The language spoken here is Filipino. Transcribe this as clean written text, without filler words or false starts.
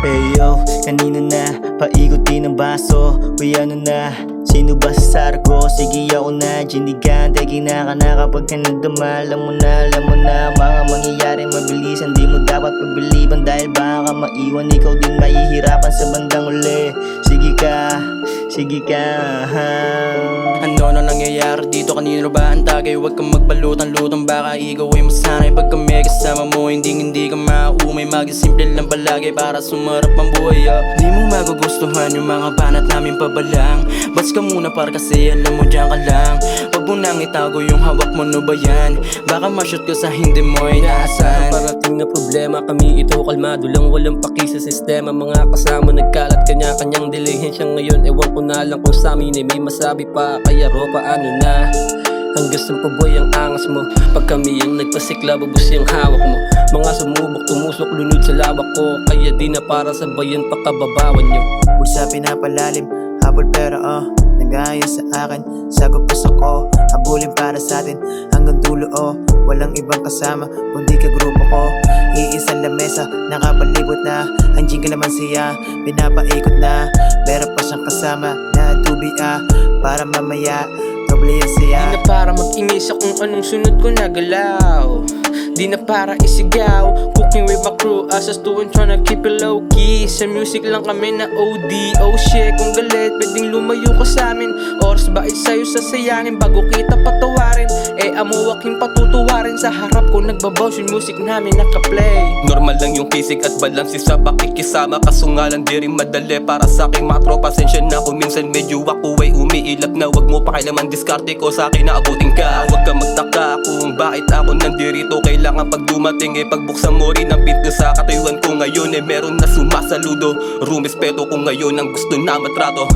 Hey yo, kanina na, paikutin ang baso. Uy ano na, sino ba sa sarko? Sige ako na, ginigante, kinakana kapag ka nagdama. Alam mo na, mga mangyayari mabilisan. Di mo dapat pagbiliban dahil baka maiwan. Ikaw din mahihirapan sa bandang uli. Sige ka Ano na nangyayari dito? Kanino ba ang tagay? Huwag kang magbalutang-lutang, baka ikaw ay masanay. Pag kami kasama mo, hindi ka mauumay. Maging simple lang palagi para sumarap ang buhay. Di mo magugustuhan yung mga banat namin pabalang. Bas ka muna para kasi alam mo dyan ka lang. Huwag mo nang itago yung hawak mo, no ba yan? Baka ma-shoot ka sa hindi mo inaasahan. Parating na problema, kami ito kalmado lang, walang paki sa sistema. Mga kasama nagkalat kanya-kanyang dilihensya ngayon. Ewan ko na lang kung sa amin ay may masabi pa. Kaya ro paano na? Hanggang saan pa boy ang angas mo? Pag kami ang nagpasikla, babus yung hawak mo. Mga sumubok, tumusok, lunod sa lawak ko. Kaya di na para sa bayan, pakababawan nyo. Bulsa pinapalalim, habol pero nagaya sa akin. Sagot puso ko, habulin para sa atin. Hanggang dulo walang ibang kasama, kundi ka grupo ko. Iisang lamesa, nakapalibot na. Ang jingle naman siya, pinapaikot na. Meron pa siyang kasama na tubi para mamaya doble yan siya. Di na para mag-ingay sa kung anong sunod ko na galaw. Di na para isigaw, cooking with my crew, asas tuwan tryna keep it low key. Sa music lang kami na OD. Oh shit, kung galit, pwedeng lumayo ka sa amin. Oras ba ay sa'yo sasayanin bago kita patawarin? Amuwaking patutuwarin sa harap ko, nagbabaws yung music namin nakaplay. Normal lang yung kisig at balansi sa pakikisama. Kaso nga lang di rin madali para sa aking mga tropa. Pasensya na kung minsan medyo ako ay umiilap na. Wag mo pakialaman, diskarte ko sa akin na abutin ka. Huwag ka magtaka kung bakit ako nandirito. Kailangan pag dumating pagbuksan mo rin ang pinto sa katayuan ko ngayon. Meron na sumasaludo, rumespeto ko ngayon ang gusto na matrato.